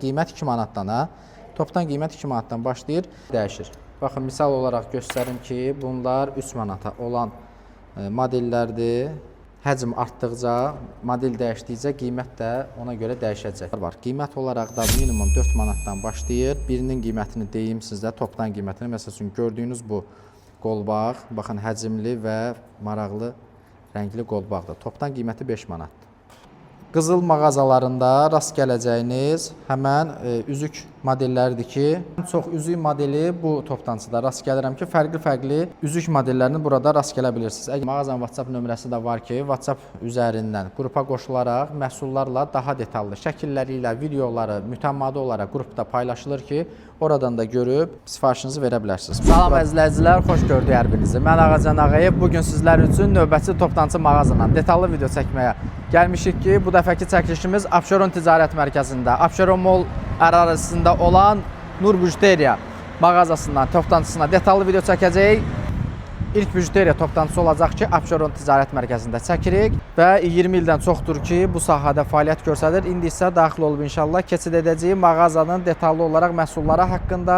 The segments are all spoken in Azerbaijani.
Qiymət 2 manatdan, topdan qiymət 2 manatdan başlayır, dəyişir. Baxın, misal olaraq göstərim ki, bunlar 3 manata olan modellərdir. Həcm artdıqca, model dəyişdikcə qiymət də ona görə dəyişəcək. Qiymət olaraq da minimum 4 manatdan başlayır. Birinin qiymətini deyim sizə, topdan qiymətini. Məsəl üçün, gördüyünüz bu qolbaq, baxın, həcmli və maraqlı rəngli qolbaqdır. Topdan qiyməti 5 manatdır. Qızıl mağazalarında rast gələcəyiniz həmən üzük modelləridir ki, çox üzük modeli bu toplantıda rast gəlirəm ki, fərqli üzük modellərini burada rast gələ bilirsiniz. Mağazanın WhatsApp nömrəsi də var ki, WhatsApp üzərindən qrupa qoşularaq məhsullarla daha detallı şəkilləri ilə videoları mütəmadi olaraq qrupda paylaşılır ki, oradan da görüb sifarişinizi verə bilərsiniz. Salam əzizləyicilər, xoş gördük hər birinizi. Mən Ağacan Ağayev. Bugün sizlər üçün növbəti toplantıcı mağazadan detallı video çəkməyə gəlmişik ki, bu dəfəki çəkilişimiz Abşeron Ticarət Mərkəzində, Abşeron Mall ərazisində olan Nur Bijuteriya mağazasından toplantıcısına detallı video çəkəcəyik. İlk bijuteriya toplantısı olacaq ki, Abşeron Ticarət Mərkəzində çəkirik və 20 ildən çoxdur ki, bu sahədə fəaliyyət göstərir. İndi isə daxil olub inşallah keçid edəcəyik mağazanın detallı olaraq məhsulları haqqında,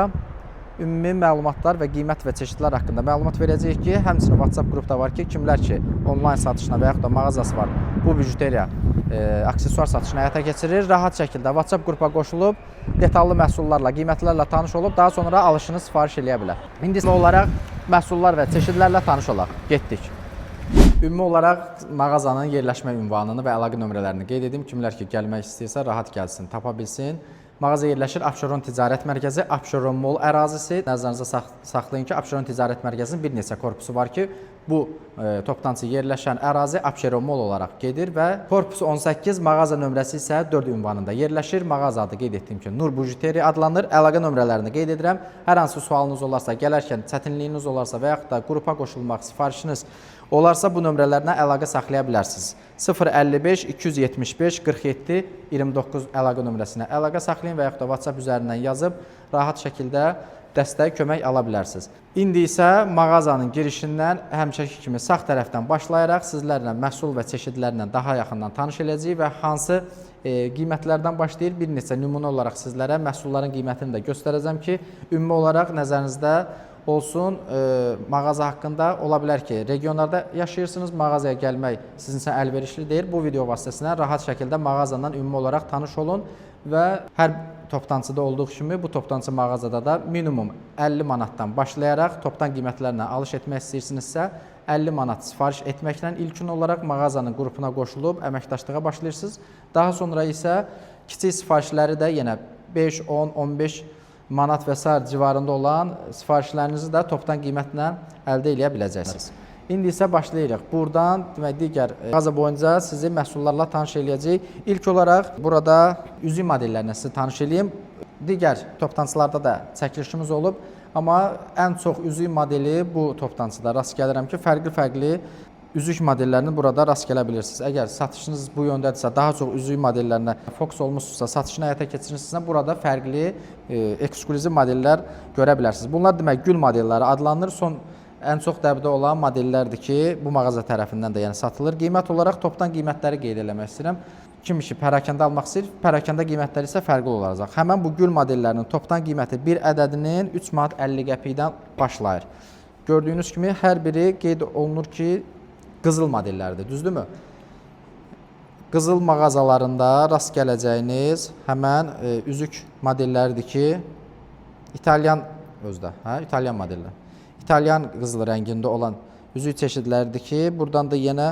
ümumi məlumatlar və qiymət və çeşidlər haqqında məlumat verəcəyik ki, həmçinin WhatsApp qrupda var ki, kimlər ki, onlayn satışına və yaxud da mağazası var, bu bijuteriya aksesuar satışını həyata keçirir. Rahat şəkildə WhatsApp qrupa qoşulub, detallı məhsullarla, qiymətlərlə tanış olub, daha sonra alışını sifariş eləyə bilər. İndi olaraq məhsullar və çeşidlərlə tanış olaq. Getdik. Ümumi olaraq mağazanın yerləşmə ünvanını və əlaqə nömrələrini qeyd edim. Kimlər ki, gəlmək istəyirsə, rahat gəlsin, tapa bilsin. Mağaza yerləşir Abşeron Ticarət Mərkəzi, Abşeron Mall ərazisi. Nəzərinizə saxlayın ki, Abşeron Ticarət Mərkəzinin bir neçə korpusu var ki, bu toplantısı yerləşən ərazi Abşeron Mall olaraq gedir və korpus 18, mağaza nömrəsi isə 4 ünvanında yerləşir. Mağaza adı qeyd etdiyim ki, Nur Bijuteriya adlanır. Əlaqə nömrələrini qeyd edirəm. Hər hansı sualınız olarsa, gələrkən çətinliyiniz olarsa və yaxud da qrupa qoşulmaq sifarişiniz olarsa bu nömrələrlə əlaqə saxlaya bilərsiniz. 055 275 47 29 əlaqə nömrəsinə əlaqə saxlayın və yaxud da WhatsApp üzərindən yazıb rahat şəkildə dəstək, kömək ala bilərsiniz. İndi isə mağazanın girişindən həmişəki kimi sağ tərəfdən başlayaraq sizlərlə məhsul və çeşidlərlə daha yaxından tanış edəcəyik və hansı qiymətlərdən başlayır, bir neçə nümunə olaraq sizlərə məhsulların qiymətini də göstərəcəm ki, ümumi olaraq nəzərinizdə olsun. Mağaza haqqında ola bilər ki, regionlarda yaşayırsınız, mağazaya gəlmək sizin üçün əlverişli deyil. Bu video vasitəsilə rahat şəkildə mağazandan ümumi olaraq tanış olun və hər toplantıda olduğu kimi bu toplantıcı mağazada da minimum 50 manatdan başlayaraq topdan qiymətlərlə alış etmək istəyirsinizsə 50 manat sifariş etməklə ilkin olaraq mağazanın qrupuna qoşulub əməkdaşlığa başlayırsınız. Daha sonra isə kiçik sifarişləri də yenə 5, 10, 15 manat və s. civarında olan sifarişlərinizi də topdan qiymətlə əldə edə biləcəksiniz. İndi isə başlayırıq. Buradan digər mağaza boyunca sizi məhsullarla tanış eləyəcək. İlk olaraq burada üzük modellərinə sizi tanış eləyim. Digər toplantılarda da çəkilişimiz olub. Amma ən çox üzük modeli bu toplantıda rast gəlirəm ki, fərqli üzük modellərini burada rast gələ bilirsiniz. Əgər satışınız bu yöndədirsə, daha çox üzük modellərinə fokus olmuşsunuzsa, satışını həyata keçirirsinizsə, burada fərqli ekskluziv modellər görə bilərsiniz. Bunlar demək gül modelləri adlanır. Ən çox dəbdə olan modellərdir ki, bu mağaza tərəfindən də satılır. Qiymət olaraq topdan qiymətləri qeyd eləmək istəyirəm. Kim ki, pərakəndə almaq istəyir, pərakəndə qiymətləri isə fərqli olacaq. Həmən bu gül modellərinin topdan qiyməti bir ədədinin 3 manat 50 qəpikdən başlayır. Gördüyünüz kimi, hər biri qeyd olunur ki, qızıl modellərdir, düzdürmü? Qızıl mağazalarında rast gələcəyiniz həmən üzük modelləridir ki, İtalyan özdə, İtalyan modellər. İtalyan qızıl rəngində olan üzük çeşidləridir ki, buradan da yenə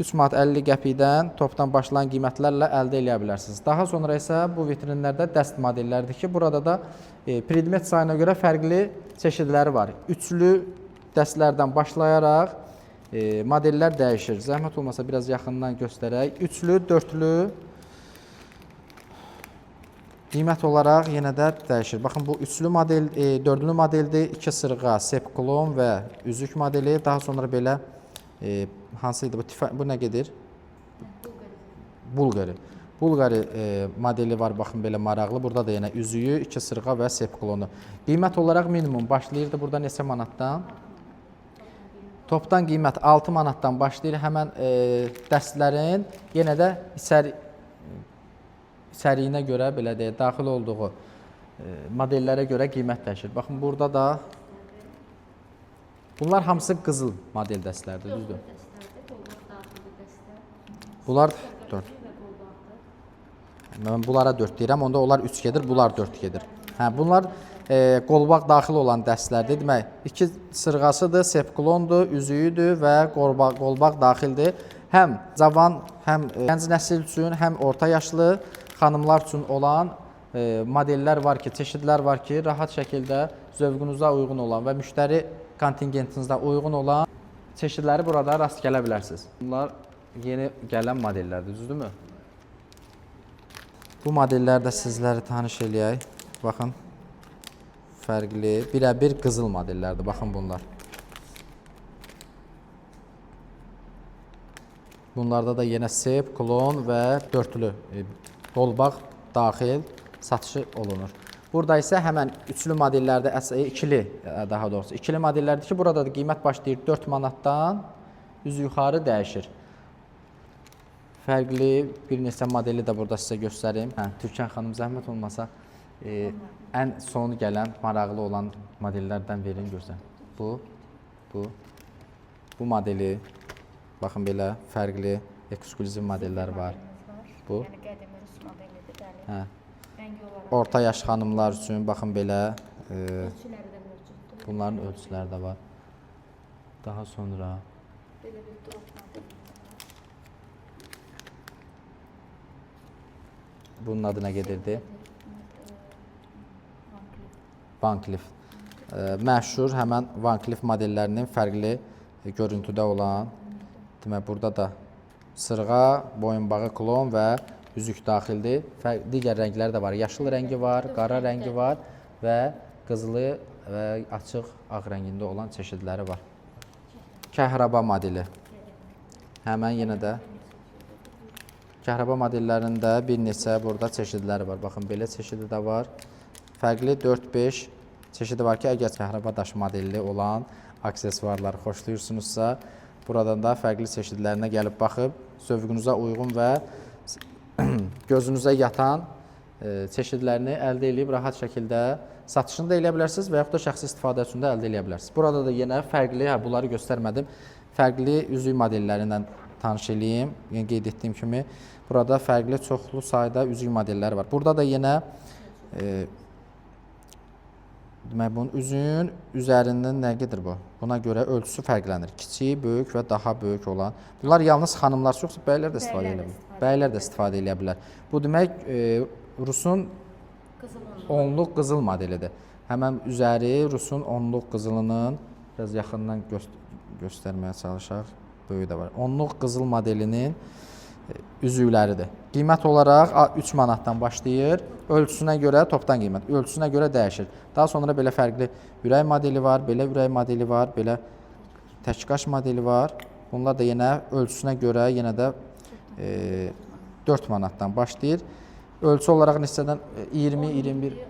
3 manat 50 qəpikdən topdan başlayan qiymətlərlə əldə edə bilərsiniz. Daha sonra isə bu vitrinlərdə dəst modellərdir ki, burada da predmet sayına görə fərqli çeşidləri var. Üçlü dəstlərdən başlayaraq modellər dəyişir. Zəhmət olmasa biraz yaxından göstərək. Üçlü, dörtlü qiymət olaraq yenə də dəyişir. Baxın, bu üçlü model, dördlü modeldir. 2 sırğa, sepklon və üzük modeli. Daha sonra belə hansı idi? Bu nə gedir? Bulqari. Bulqari modeli var, baxın, belə maraqlı. Burada da yenə üzüyü, 2 sırğa və sepklonu. Qiymət olaraq minimum başlayırdı. Burada neçə manatdan? Topdan qiymət 6 manatdan başlayır. Həmən dəstlərin yenə də səriyinə görə belə deyək, daxil olduğu modellərə görə qiymət dəyişir. Baxın, burada da bunlar hamısı qızıl model dəstələrdir, düzdür? Bunlar 4. Mən bunlara 4 deyirəm, onda onlar 3 gedir, bunlar 4 gedir. Hə, bunlar qolbaq daxil olan dəstələrdir. Demək, 2 sırğasıdır, sepklondur, üzüyüdür və qolbaq daxildir. Həm cavan, həm gənc nəsil üçün, həm orta yaşlı xanımlar üçün olan modellər var ki, çeşidlər var ki, rahat şəkildə zövqünüzə uyğun olan və müştəri kontingentinizə uyğun olan çeşidləri burada rast gələ bilərsiniz. Bunlar yeni gələn modellərdir, düzdürmü? Bu modellərdə sizləri tanış eləyək. Baxın, fərqli, birə-bir qızıl modellərdir. Baxın bunlar. Bunlarda da yenə sep, klon və dörtlü qolbaq daxil satışı olunur. Burada isə həmən üçlü modellərdə, ikili daha doğrusu, ikili modellərdir ki, burada da qiymət başlayır 4 manatdan üz yuxarı dəyişir. Fərqli bir neçə modeli də burada sizə göstərim. Türkan xanım, zəhmət olmasa, ən sonu gələn, maraqlı olan modellərdən verin, görsən. Bu modeli, baxın belə, fərqli, ekskluziv modellər var. Bu. Yəni qədimi rus modelidir, bəli. Orta yaş xanımlar üçün, baxın belə, Ölçüləri də mövcuddur. bunların ölçüləri də var. Daha sonra Belə bir drop modeli. bunun adı nə gedirdi? Van Cleef. Məşhur həmən Van Cleef modellərinin fərqli görüntüdə olan, demək, burada da sırğa, boyunbağı, klon və üzük daxildir. Digər rəngləri də var. Yaşıl rəngi var, qara rəngi var və qızılı və açıq ağ rəngində olan çeşidləri var. Kəhraba modeli. Həmən yenə də kəhraba modellərində bir neçə burada çeşidləri var. Baxın, belə çeşidi də var. Fərqli 4-5 çeşidi var ki, əgər kəhraba daş modelli olan aksesuarları xoşlayırsınızsa, buradan da fərqli çeşidlərinə gəlib baxıb, zövqünüzə uyğun və gözünüzə yatan çeşidlərini əldə edib rahat şəkildə satışını da eləyə bilərsiniz və yaxud da şəxsi istifadə üçün də əldə eləyə bilərsiniz. Burada da yenə fərqli, bunları göstərmədim, fərqli üzük modellərindən tanış eləyim. Yəni, qeyd etdiyim kimi, burada fərqli çoxlu sayda üzük modelləri var. Burada da yenə demək, bunun üzüyün üzərindən nə gedir bu? Buna görə ölçüsü fərqlənir. Kiçik, böyük və daha böyük olan. Bunlar yalnız xanımlar yoxsa bəylər də istifadə edə bilər. Bəylər də istifadə edə bilər. Bu demək, Rusun onluq qızıl modelidir. Həmən üzəri Rusun onluq qızılının, biraz yaxından göstərməyə çalışaq, böyük də var. Onluq qızıl modelinin üzükləridir. Qiymət olaraq 3 manatdan başlayır. Ölçüsünə görə, topdan qiymət, ölçüsünə görə dəyişir. Daha sonra belə fərqli ürək modeli var, belə ürək modeli var, belə təkqaş modeli var. Bunlar da yenə ölçüsünə görə yenə də 4 manatdan başlayır. Ölçü olaraq neçədən 20, 21, 18-19,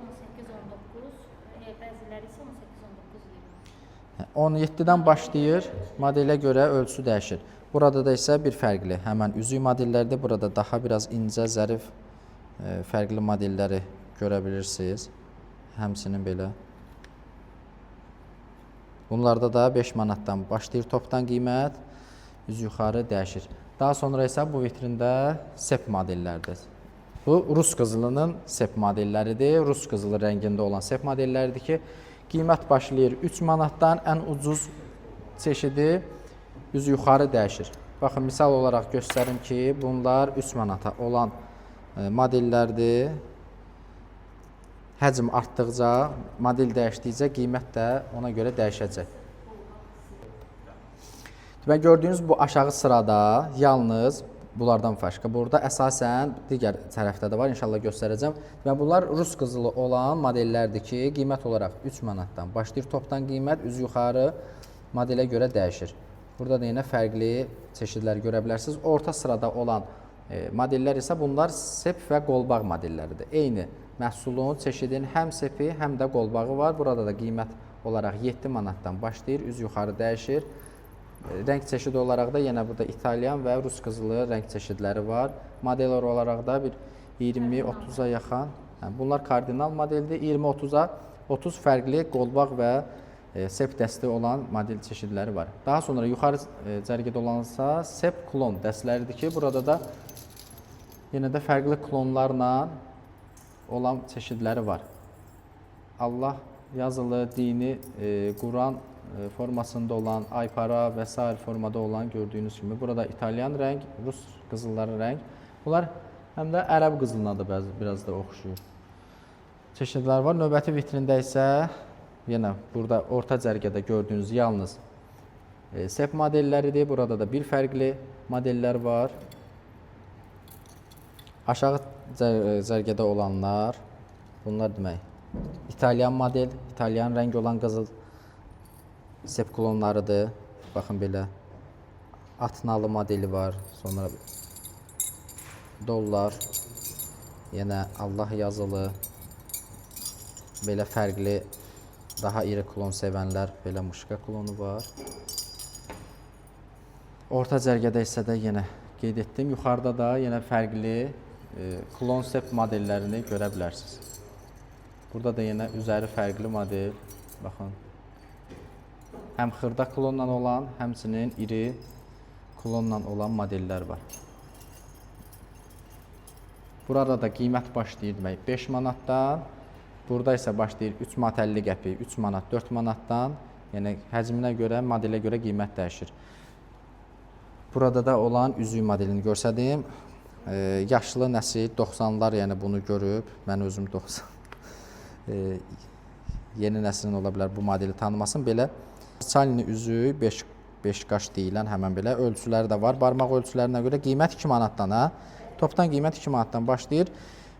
bəziləri isə 18-19, 20. 17-dən başlayır, modelə görə ölçüsü dəyişir. Burada da isə bir fərqli, həmən üzük modellərdə burada daha biraz incə, zərif, fərqli modelləri görə bilirsiniz. Həmçinin belə. Bunlarda da 5 manatdan başlayır topdan qiymət, üz yuxarı dəyişir. Daha sonra isə bu vitrində sep modellərdir. Bu, Rus qızılının sep modelləridir. Rus qızılı rəngində olan sep modelləridir ki, qiymət başlayır 3 manatdan, ən ucuz çeşidi üz yuxarı dəyişir. Baxın, misal olaraq göstərim ki, bunlar 3 manata olan modellərdir. Həcm artdıqca, model dəyişdikcə qiymət də ona görə dəyişəcək. Demək, gördüyünüz bu aşağı sırada yalnız bunlardan başqa. Burada əsasən digər tərəfdə də var, inşallah göstərəcəm. Demək, bunlar Rus qızılı olan modellərdir ki, qiymət olaraq 3 manatdan başlayır. Topdan qiymət üz yuxarı modelə görə dəyişir. Burada da yenə fərqli çeşidləri görə bilərsiniz. Orta sırada olan modellər isə bunlar sep və qolbaq modelləridir. Eyni məhsulun, çeşidin həm sepi, həm də qolbağı var. Burada da qiymət olaraq 7 manatdan başlayır, üz yuxarı dəyişir. Rəng çeşidi olaraq da yenə burada İtalyan və Rus qızılı rəng çeşidləri var. Model olaraq da bir 20-30-a yaxın. Bunlar kardinal modeldir. 20-30-a 30 fərqli qolbaq və sep dəsti olan model çeşidləri var. Daha sonra yuxarı cərgədə olansa sep klon dəstləridir ki, burada da yenə də fərqli klonlarla olan çeşidləri var. Allah yazılı, dini, Quran formasında olan, aypara və s. formada olan gördüyünüz kimi. Burada İtalyan rəng, Rus qızılları rəng. Bunlar həm də ərəb qızılına da biraz da oxşuyur. Çeşidlər var. Növbəti vitrində isə yenə burada orta cərgədə gördüyünüz yalnız sep modelləridir. Burada da bir fərqli modellər var. Aşağı cərgədə olanlar, bunlar demək, İtalyan model, İtalyan rəng olan qızıl sep klonlarıdır. Baxın belə, atnalı modeli var, sonra dollar, yenə Allah yazılı, belə fərqli, daha iri klon sevənlər, belə muşka klonu var. Orta cərgədə isə də yenə qeyd etdim, yuxarıda da yenə fərqli klon sep modellərini görə bilərsiniz. Burada da yenə üzəri fərqli model, baxın. Həm xırda klonla olan, həmçinin iri klonla olan modellər var. Burada da qiymət başlayır demək 5 manatdan, burada isə başlayır 3 manat 50 qəpik, 3 manat 4 manatdan, yəni həcminə görə, modelə görə qiymət dəyişir. Burada da olan üzük modelini görsədim. Yaşlı nəsil 90'lar yəni bunu görüb, mən özüm 90. Yeni nəslin ola bilər bu modeli tanımasın. Belə Çalini üzüyü 5 qaş deyilən həmən belə ölçüləri də var. Barmaq ölçülərinə görə qiymət 2 manatdan, topdan qiymət 2 manatdan başlayır.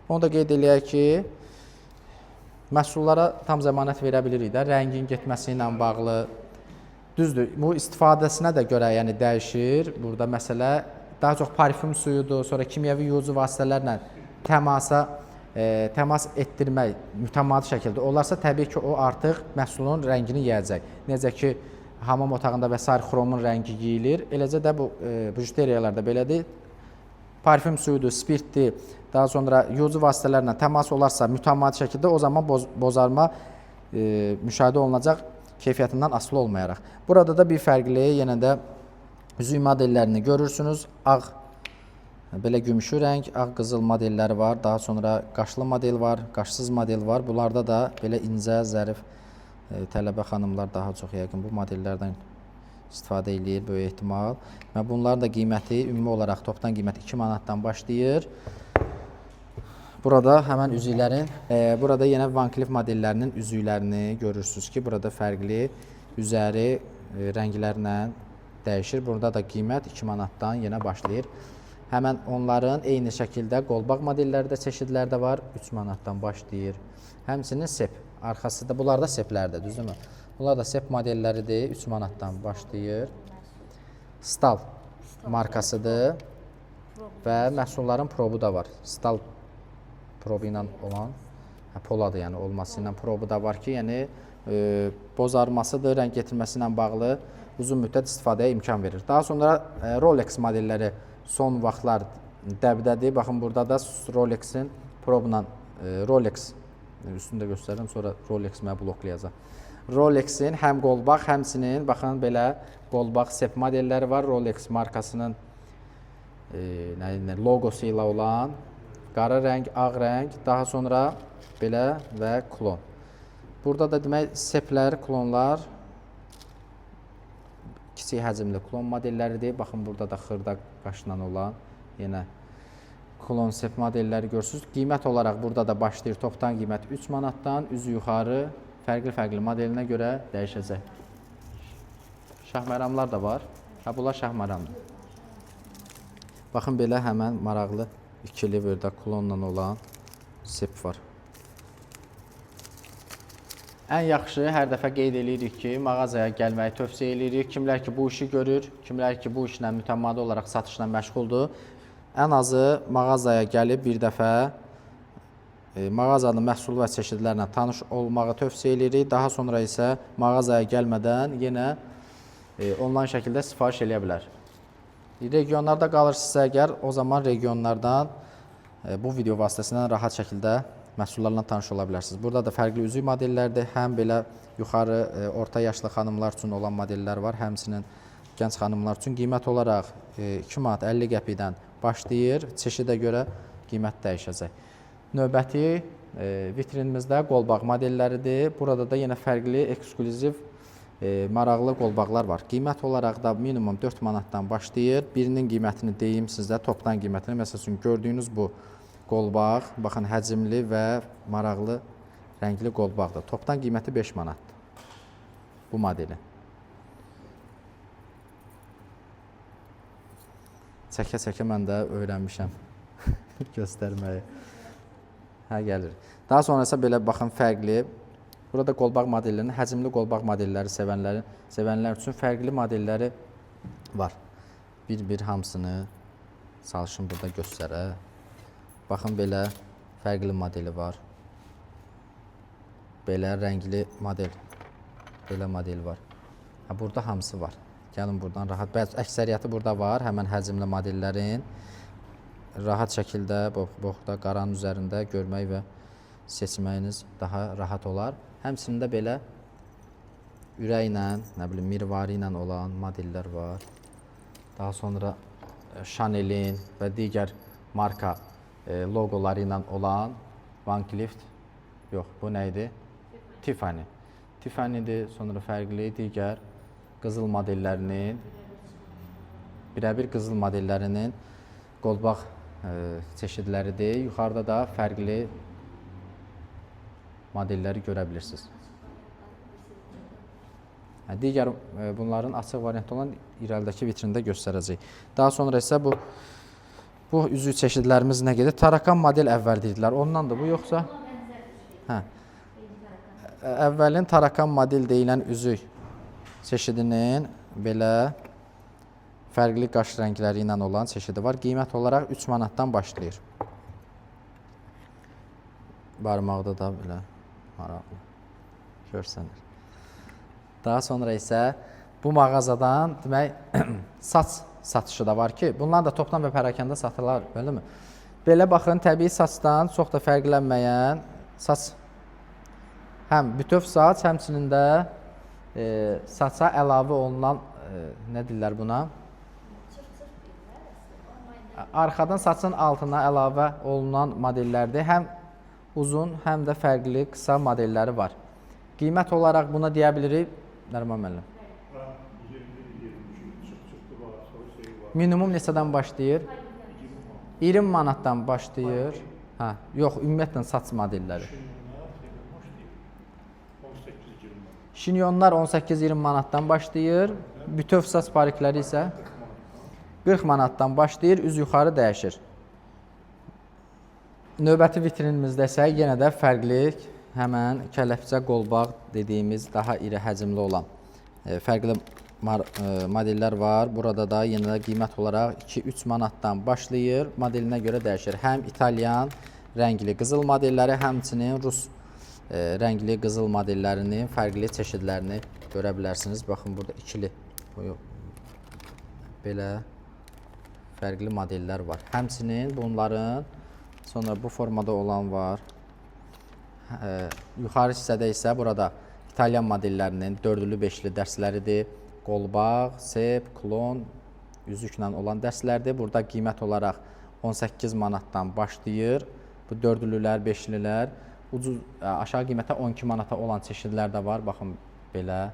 Onu da qeyd eləyək ki, məhsullara tam zəmanət verə bilirik də, rəngin getməsi ilə bağlı. Düzdür, bu istifadəsinə də görə yəni dəyişir. Burada məsələ daha çox parfüm suyudur, sonra kimyəvi yuyucu vasitələrlə təmas etdirmək mütəmadi şəkildə olarsa, təbii ki, o artıq məhsulun rəngini yiyəcək. Necə ki, hamam otağında və s. xromun rəngi yeyilir, eləcə də bu bijuteriyalarda belədir. Parfüm suyudur, spirtdir, daha sonra yuyucu vasitələrlə təmas olarsa mütəmadi şəkildə, o zaman bozarma müşahidə olunacaq keyfiyyətindən asılı olmayaraq. Burada da bir fərqli, yenə də üzük modellərini görürsünüz. Ağ, belə gümüşü rəng, ağ qızıl modelləri var. Daha sonra qaşlı model var, qaşsız model var. Bunlarda da belə incə, zərif tələbə xanımlar daha çox yəqin bu modellərdən istifadə edir, böyük ehtimal. Və bunların da qiyməti ümumi olaraq topdan qiymət 2 manatdan başlayır. Burada həmən üzüklərin, burada yenə Van Cleef modellərinin üzüklərini görürsünüz ki, burada fərqli üzəri rənglərlə dəyişir. Burada da qiymət 2 manatdan yenə başlayır. Həmən onların eyni şəkildə qolbaq modelləri də çeşidlər də var, 3 manatdan başlayır. Həmçinin sep, arxası da, bunlar da seplərdir, düzdürmü? Bunlar da sep modelləridir, 3 manatdan başlayır. Stal markasıdır və məhsulların probu da var. Stal probu ilə olan, poladır yəni olması ilə probu da var ki, yəni bozarmasıdır, rəng getirməsi ilə bağlı uzun müddət istifadəyə imkan verir. Daha sonra Rolex modelləri son vaxtlar dəbdədir. Baxın, burada da Rolexin probla, Rolex, üstündə göstərirəm, sonra Rolex mənə bloklayacaq. Rolexin həm qolbaq, həmçinin, baxın, belə qolbaq sep modelləri var. Rolex markasının logosu ilə olan qara rəng, ağ rəng, daha sonra belə və klon. Burada da demək seplər, klonlar, kiçik həcmli klon modelləridir. Baxın, burada da xırda qaşla olan yenə klon sep modelləri görürsünüz. Qiymət olaraq burada da başlayır topdan qiymət 3 manatdan, üzü yuxarı fərqli modelinə görə dəyişəcək. Şahməramlar da var. Bunlar şahməramdır. Baxın, belə həmən maraqlı ikili burada klonla olan sep var. Ən yaxşı, hər dəfə qeyd edirik ki, mağazaya gəlməyi tövsiyə edirik. Kimlər ki, bu işi görür, kimlər ki, bu işlə mütəmadi olaraq satışla məşğuldur, ən azı mağazaya gəlib bir dəfə mağazanın məhsul və çeşidlərlə tanış olmağı tövsiyə edirik. Daha sonra isə mağazaya gəlmədən yenə onlayn şəkildə sifariş eləyə bilər. Regionlarda qalırsınızsa əgər, o zaman regionlardan bu video vasitəsilə rahat şəkildə məhsullarla tanış ola bilərsiniz. Burada da fərqli üzük modellərdir. Həm belə yuxarı orta yaşlı xanımlar üçün olan modellər var, həmçinin gənc xanımlar üçün qiymət olaraq 2 manat 50 qəpikdən başlayır. Çeşidə görə qiymət dəyişəcək. Növbəti vitrinimizdə qolbaq modelləridir. Burada da yenə fərqli, ekskluziv, maraqlı qolbaqlar var. Qiymət olaraq da minimum 4 manatdan başlayır. Birinin qiymətini deyim sizə, topdan qiymətini. Məsəl üçün, gördüyünüz bu qolbaq, baxın, həcmli və maraqlı, rəngli qolbaqdır. Topdan qiyməti 5 manatdır bu modeli. Çəkə-çəkə mən də öyrənmişəm göstərməyi. Hə, gəlir. Daha sonra isə belə baxın, fərqli. Burada qolbaq modellərinin, həcmli qolbaq modelləri sevənlər üçün fərqli modelləri var. Bir-bir hamısını çalışın burada göstərə. Baxın, belə fərqli modeli var. Belə rəngli model, belə model var. Burada hamısı var. Gəlin buradan rahat, əksəriyyəti burada var, həmən həcmli modellərin. Rahat şəkildə, boxda, qaranın üzərində görmək və seçməyiniz daha rahat olar. Həmçinin də belə ürəklə, nə bilim, mirvari ilə olan modellər var. Daha sonra Chanel-in və digər marka loqoları ilə olan Van Cleef, yox, bu nə idi? Tiffany. Tiffany'dir, sonra fərqli digər qızıl modellərinin, birəbir qızıl modellərinin qolbaq çeşidləridir. Yuxarıda da fərqli modelləri görə bilirsiniz. Digər bunların açıq variantı olan irəlidəki vitrində göstərəcək. Daha sonra isə bu üzük çeşidlərimiz nə gedir? Tarakan model əvvəl deyirdilər. Ondan da bu yoxsa? Hə. Əvvəlin Tarakan model deyilən üzük çeşidinin belə fərqli qaş rəngləri ilə olan çeşidi var. Qiymət olaraq 3 manatdan başlayır. Barmaqda da belə maraqlı görsənir. Daha sonra isə bu mağazadan demək saç satışı da var ki, bunlar da topdan və pərakəndə satırlar, beləmi? Belə baxın, təbii saçdan çox da fərqlənməyən saç, həm bütöv saç, həmçinin də saça əlavə olunan, nə deyirlər buna? Arxadan saçın altına əlavə olunan modellərdir. Həm uzun, həm də fərqli qısa modelləri var. Qiymət olaraq buna deyə bilirik, Nəriman müəllim? Minimum neçədən başlayır? 20 manatdan başlayır. Hə, yox, ümumiyyətlə saç modelləri. Şinyonlar 18-20 manatdan başlayır. Bütöv saç parikləri isə 40 manatdan başlayır, üz yuxarı dəyişir. Növbəti vitrinimizdə isə yenə də fərqli, həmən kələfcə qolbaq dediyimiz daha iri həcmli olan fərqli modellər var. Burada da yenə də qiymət olaraq 2-3 manatdan başlayır, modelinə görə dəyişir. Həm İtalyan rəngli qızıl modelləri, həmçinin Rus rəngli qızıl modellərinin fərqli çeşidlərini görə bilərsiniz. Baxın, burada ikili belə fərqli modellər var. Həmçinin bunların sonra bu formada olan var. Yuxarı hissədə isə burada İtalyan modellərinin 4-lü, 5-li dərsləridir. Qolbaq, sep, klon, üzüklə olan dərslərdir. Burada qiymət olaraq 18 manatdan başlayır. Bu 4-lülər, 5-lilər. Ucuz, aşağı qiymətə 12 manata olan çeşidlər də var. Baxın, belə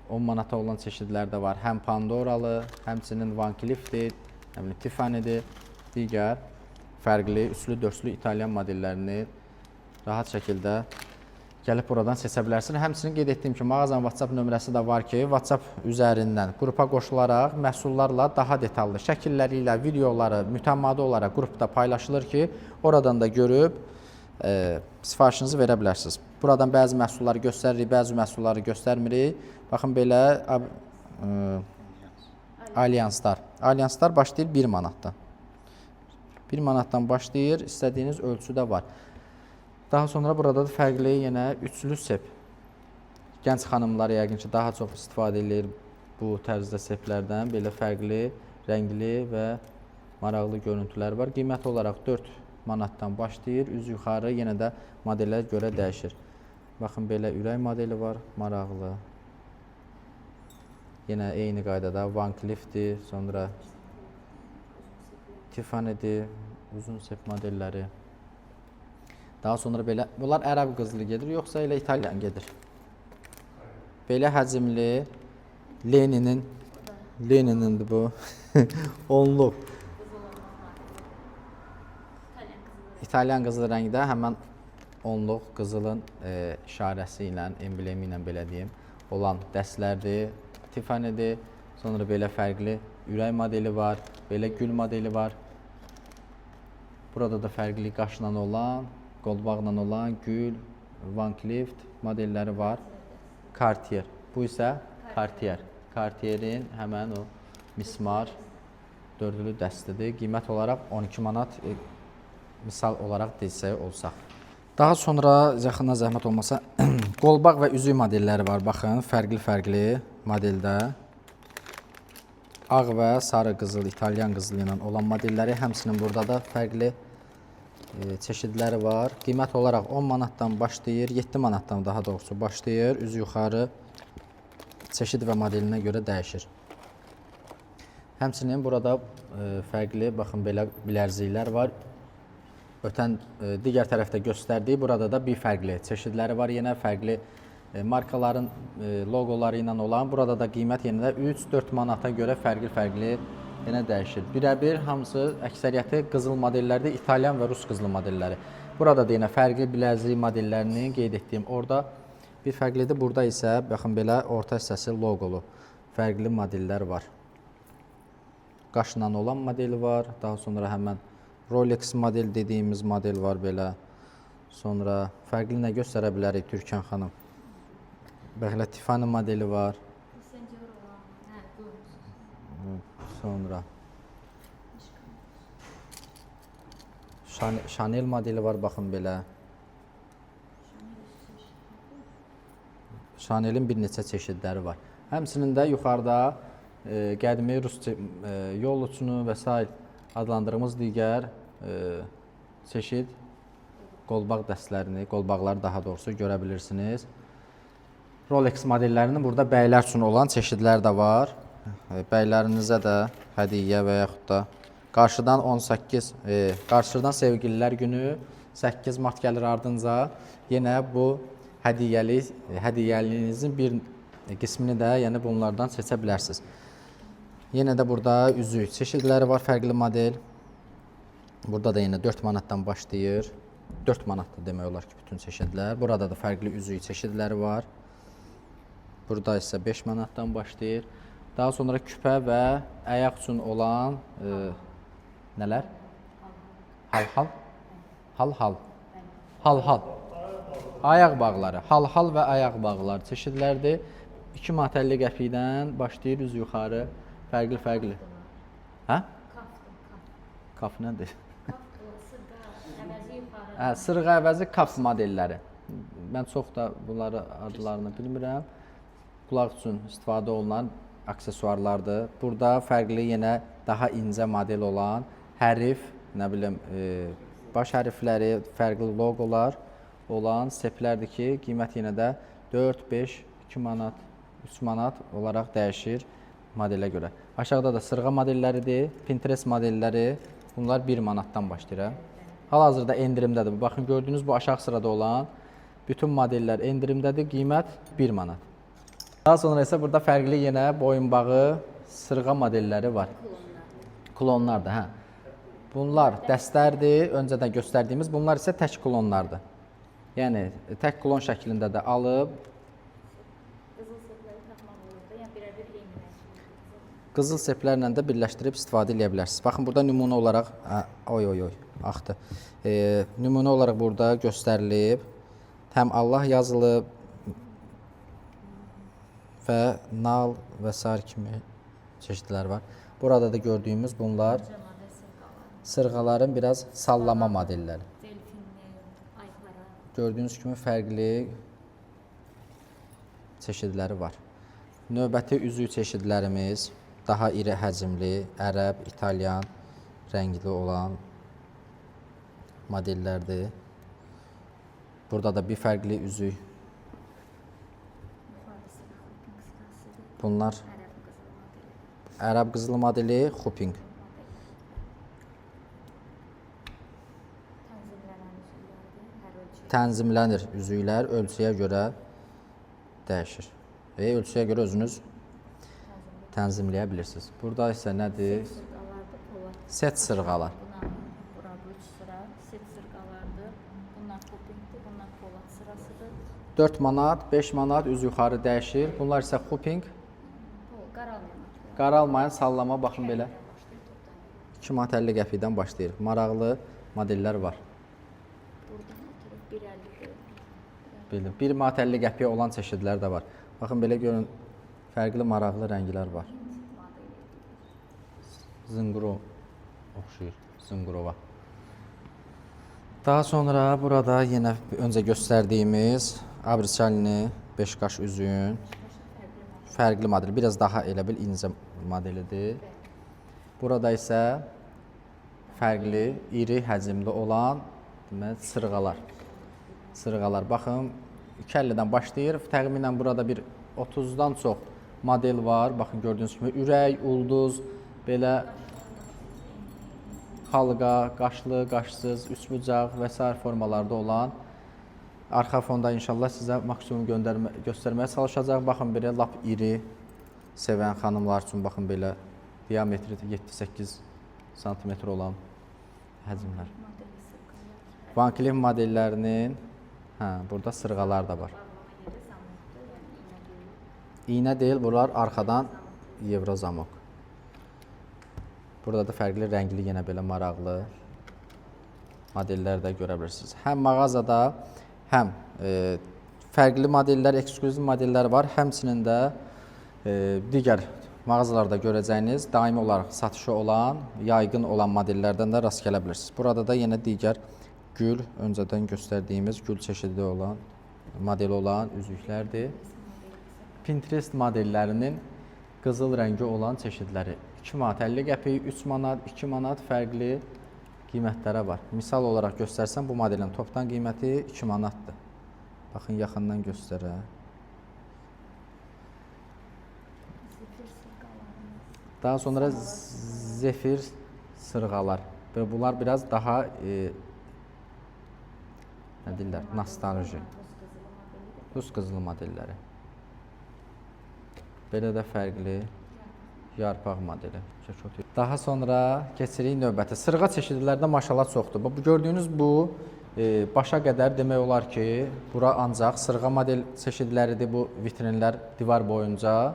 10 manata olan çeşidlər də var. Həm Pandoralı, həmçinin Van Cleef'dir, həm Tiffany'dir, digər fərqli, üçlü, dörtlü İtalyan modellərini rahat şəkildə gəlib buradan seçə bilərsiniz. Həmçinin qeyd etdiyim ki, mağazanın WhatsApp nömrəsi də var ki, WhatsApp üzərindən qrupa qoşularaq məhsullarla daha detallı şəkilləri ilə videoları mütəmadi olaraq qrupda paylaşılır ki, oradan da görüb sifarişinizi verə bilərsiniz. Buradan bəzi məhsulları göstəririk, bəzi məhsulları göstərmirik. Baxın, belə Alyanslar. Alyanslar başlayır 1 manatdan. 1 manatdan başlayır, istədiyiniz ölçüdə var. Daha sonra burada da fərqli yenə üçlü sep. Gənc xanımlar yəqin ki, daha çox istifadə edir bu tərzdə seplərdən. Belə fərqli, rəngli və maraqlı görüntülər var. Qiymət olaraq 4 manatdan başlayır. Üz yuxarı yenə də modellərə görə dəyişir. Baxın, belə ürək modeli var, maraqlı. Yenə eyni qaydada Van Cleef'dir, sonra Tiffany'dir, uzun sep modelləri. Daha sonra belə, bunlar ərəb qızılı gedir, yoxsa elə İtalyan gedir. Belə həcmli Leninindir bu. Onluq. İtalyan qızılı rəngdə həmən onluq qızılın işarəsi ilə, emblemi ilə belə deyim, olan dəstlərdir. Tiffany'dir. Sonra belə fərqli ürək modeli var, belə gül modeli var. Burada da fərqli qaşla olan, qolbaqla olan gül, Van Cleef modelləri var. Cartier. Bu isə Cartier. Cartier'in həmən o mismar dördlü dəstidir. Qiymət olaraq 12 manat misal olaraq desək olsaq. Daha sonra yaxına zəhmət olmasa qolbaq və üzük modelləri var. Baxın, fərqli modeldə. Ağ və sarı qızıl, İtalyan qızılı ilə olan modelləri, həmçinin burada da fərqli çeşidləri var. Qiymət olaraq 10 manatdan başlayır, 7 manatdan daha doğrusu başlayır. Üz yuxarı çeşid və modelinə görə dəyişir. Həmçinin burada fərqli, baxın, belə bilərziklər var. Ötən digər tərəfdə göstərdiyi, burada da bir fərqli çeşidləri var. Yenə fərqli markaların loqoları ilə olan. Burada da qiymət yenə də 3-4 manata görə fərqli yenə dəyişir. Birəbir hamısı, əksəriyyəti qızıl modellərdir, İtalyan və Rus qızılı modelləri. Burada da yenə fərqli bilərzik modellərini qeyd etdiyim orada bir fərqlidir. Burada isə, baxın, belə orta hissəsi loqolu fərqli modellər var. Qaşla olan modeli var. Daha sonra həmən Rolex model dediyimiz model var belə. Sonra fərqli nə göstərə bilərik Türkan xanım? Belə Tiffany modeli var. Sonra Chanel modeli var, baxın belə. Chanel'in bir neçə çeşidləri var. Həmçinin də yuxarıda qədimi Rus yol uçunu və s. adlandırdığımız digər çeşid qolbaq dəstlərini, qolbaqları daha doğrusu görə bilirsiniz. Rolex modellərinin burada bəylər üçün olan çeşidlər də var. Bəylərinizə də hədiyyə və yaxud da qarşıdan qarşıdan sevgililər günü 8 mart gəlir ardınca yenə bu hədiyyəliyinizin bir qismini də yəni bunlardan seçə bilərsiniz. Yenə də burada üzük çeşidləri var, fərqli model. Burada da yenə 4 manatdan başlayır. 4 manatdır demək olar ki, bütün çeşidlər. Burada da fərqli üzük çeşidləri var. Burada isə 5 manatdan başlayır. Daha sonra küpə və əyaq üçün olan nələr? Hal-hal. Ayaq bağları. Hal-hal və ayaq bağları çeşidlərdir. 2 manat 50 qəpikdən başlayır üz yuxarı. Fərqli. Hə? Kaf nədir? Sırğa əvəzi kaf modelləri. Mən çox da bunları adlarını bilmirəm. Qulaq üçün istifadə olunan aksesuarlardır. Burada fərqli yenə daha incə model olan hərif, nə bilim, baş hərfləri, fərqli loqolar olan seplərdir ki, qiymət yenə də 4, 5, 2 manat, 3 manat olaraq dəyişir modelə görə. Aşağıda da sırğa modelləridir, Pinterest modelləri. Bunlar 1 manatdan başlayır. Hal-hazırda endirimdədir. Baxın, gördüyünüz bu aşağı sırada olan bütün modellər endirimdədir. Qiymət 1 manat. Daha sonra isə burada fərqli yenə boyunbağı sırğa modelləri var. Klonlardır, hə. Bunlar dəstlərdir, öncədən göstərdiyimiz. Bunlar isə tək klonlardır. Yəni, tək klon şəklində də alıb qızıl seplərlə də birləşdirib istifadə edə bilərsiniz. Baxın, burada nümunə olaraq, axdı. Nümunə olaraq burada göstərilib. Həm Allah yazılıb və nal və s. kimi çeşidlər var. Burada da gördüyümüz bunlar sırğaların biraz sallama modelləri. Gördüyünüz kimi fərqli çeşidləri var. Növbəti üzük çeşidlərimiz daha iri həcmli, ərəb, İtalyan rəngli olan modellərdir. Burada da bir fərqli üzük. Yuxarısı hopping sırasıdır. Bunlar Ərəb qızılı modeli. Ərəb qızılı modeli hopping. Tənzimlənən üzüklərdir, hər ölçüyə. Tənzimlənir üzüklər, ölçüyə görə dəyişir. Və ölçüyə görə özünüz tənzimləyə bilirsiniz. Burada isə nədir? Sırğalardır, polad. Set sırğalar. Bura 3 sıra set sırğalardır. Bunlar hoppingdir, bunlar polad sırasıdır. 4 manat, 5 manat üz yuxarı dəyişir. Bunlar isə hopping. Qaralmayan. Qaralmayan sallama baxın belə. 2 manat 50 qəpikdən başlayır. Maraqlı modellər var. Buradan oturub 1.50 Bildim. 1 manat 50 qəpiyə olan çeşidlər də var. Baxın belə görün. Fərqli maraqlı rənglər var. Zınqrov oxşuyur. Zınqrova. Daha sonra burada yenə öncə göstərdiyimiz Abriçalini 5 qaş üzüyün fərqli modeli. Biraz daha elə bil incə modelidir. Burada isə fərqli, iri həcmli olan demək sırğalar. Sırğalar. Baxın 2.50-dən başlayır. Təxminən burada bir 30-dan çox model var. Baxın gördüyünüz kimi ürək, ulduz, belə halqa, qaşlı, qaşsız, üçbucaq və s. formalarda olan arxa fonda inşallah sizə maksimum göstərməyə çalışacaq. Baxın belə lap iri sevən xanımlar üçün baxın belə diametri 7-8 sm olan həcmlər. Van Cleef modellərinin burada sırğalar da var. İynə deyil, bunlar arxadan Evro zamok. Burada da fərqli rəngli yenə belə maraqlı modellər də görə bilirsiniz. Həm mağazada, həm fərqli modellər, ekskluziv modellər var. Həmçinin də digər mağazalarda görəcəyiniz, daimi olaraq satışı olan, yaygın olan modellərdən də rast gələ bilirsiniz. Burada da yenə digər gül, öncədən göstərdiyimiz gül çeşidi olan, modeli olan üzüklərdir. Pinterest modellərinin qızıl rəngi olan çeşidləri 2 manat 50 qəpik, 3 manat, 2 manat fərqli qiymətlərə var. Misal olaraq göstərsəm bu modelin topdan qiyməti 2 manatdır. Baxın yaxından göstərək. Daha sonra zefir sırğalar və bunlar biraz daha nə deyirlər, nostalji. Rus qızılı modelləri. Belə də fərqli yarpaq modeli. Daha sonra keçirik növbəti. Sırğa çeşidlərdə maşallah çoxdur. Bu gördüyünüz bu başa qədər demək olar ki, bura ancaq sırğa model çeşidləridir bu vitrinlər divar boyunca.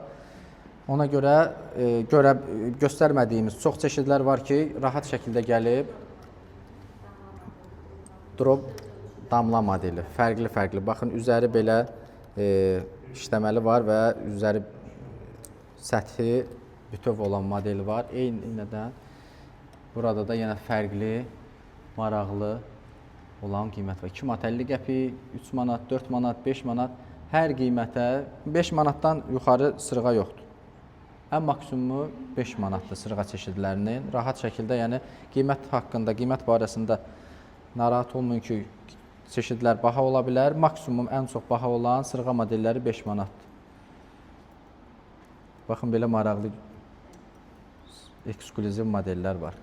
Ona görə göstərmədiyimiz çox çeşidlər var ki, rahat şəkildə gəlib drop damla modeli, fərqli. Baxın, üzəri belə işləməli var və üzəri səthi bütöv olan model var. Eynidən burada da yenə fərqli, maraqlı olan qiymət var. 2 manat 50 qəpik, 3 manat, 4 manat, 5 manat hər qiymətə 5 manatdan yuxarı sırğa yoxdur. Ən maksimumu 5 manatdır sırğa çeşidlərinin. Rahat şəkildə, yəni qiymət haqqında, qiymət barəsində narahat olmayın ki, çeşidlər baha ola bilər. Maksimum ən çox baha olan sırğa modelləri 5 manatdır. Baxın, belə maraqlı ekskluziv modellər var.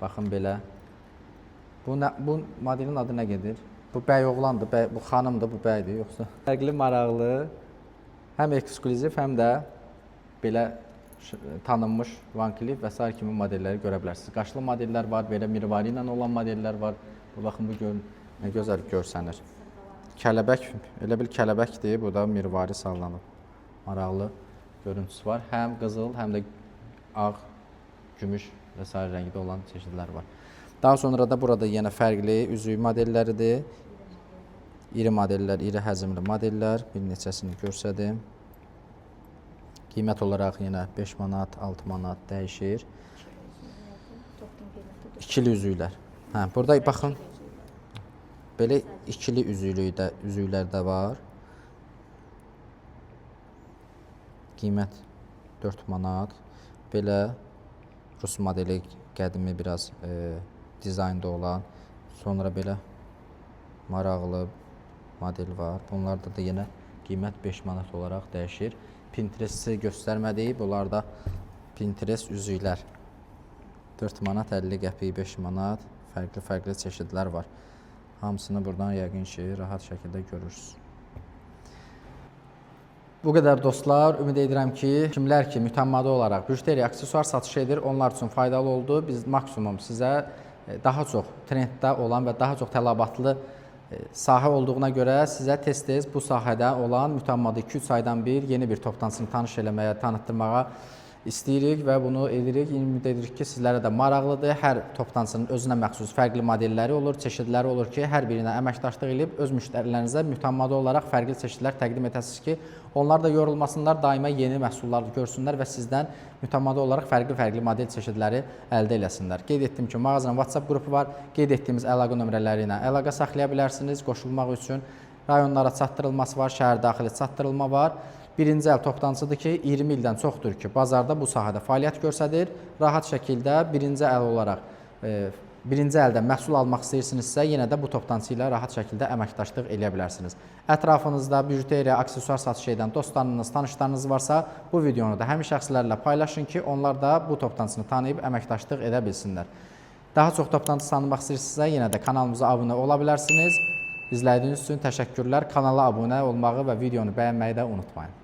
Baxın, belə. Bu modelin adı nə gedir? Bu bəy oğlandır, bu xanımdır, bu bəydir, yoxsa? Fərqli, maraqlı, həm ekskluziv, həm də belə tanınmış Van Cleef və s. kimi modelləri görə bilərsiniz. Qaşlı modellər var, belə mirvari ilə olan modellər var. Baxın, bu nə gözəl görsənir. Kələbək, elə bil kələbəkdir, bu da mirvari sallanıb. Maraqlı görüntüsü var. Həm qızıl, həm də ağ, gümüş və s. rəngdə olan çeşidlər var. Daha sonra da burada yenə fərqli üzük modelləridir. İri modellər, iri həcmli modellər. Bir neçəsini görsədim. Qiymət olaraq yenə 5 manat, 6 manat dəyişir. İkili üzüklər. Burada baxın, belə ikili üzüklər də var. Qiymət 4 manat. Belə Rus modeli qədimi biraz dizaynda olan, sonra belə maraqlı model var. Bunlarda da yenə qiymət 5 manat olaraq dəyişir. Pinterest-i göstərmədik. Bunlarda Pinterest üzüklər 4 manat 50 qəpik, 5 manat fərqli çeşidlər var. Hamısını buradan yəqin ki, rahat şəkildə görürsünüz. Bu qədər dostlar, ümid edirəm ki, kimlər ki mütəmadi olaraq bijuteriya aksesuar satışı edir, onlar üçün faydalı oldu. Biz maksimum sizə daha çox trenddə olan və daha çox tələbatlı sahə olduğuna görə sizə tez-tez bu sahədə olan mütəmmadi 2-3 aydan bir yeni bir toptancısını tanış eləməyə, tanıtdırmağa istəyirik və bunu edirik. Ümid edirik ki, sizlərə də maraqlıdır. Hər toptancının özünə məxsus fərqli modelləri olur, çeşidləri olur ki, hər birinə əməkdaşlıq edib öz müştərilərinizə mütəmmadi olaraq fərqli çeşidlər təqdim edəsiniz ki, onlar da yorulmasınlar, daima yeni məhsullar görsünlər və sizdən mütəmmadi olaraq fərqli model çeşidləri əldə eləsinlər. Qeyd etdim ki, mağazanın WhatsApp qrupu var. Qeyd etdiyimiz əlaqə nömrələri ilə əlaqə saxlaya bilərsiniz. Qoşulmaq üçün rayonlara çatdırılması var, şəhər daxili çatdırılma var. Birinci əl toptancıdır ki, 20 ildən çoxdur ki, bazarda bu sahədə fəaliyyət göstərir. Rahat şəkildə birinci əl olaraq, birinci əldə məhsul almaq istəyirsinizsə, yenə də bu toptancı ilə rahat şəkildə əməkdaşlıq eləyə bilərsiniz. Ətrafınızda bijuteriya, aksesuar satışı edən dostlarınız, tanışlarınız varsa, bu videonu da həmin şəxslərlə paylaşın ki, onlar da bu toptancını tanıyıb əməkdaşlıq edə bilsinlər. Daha çox toptancı tanımaq istəyirsinizsə, yenə də kanalımıza abunə ola bilərsiniz. İzlədiyiniz üçün təşəkkürlər. Kanala abunə olmağı və videonu bəyənməyi də unutmayın.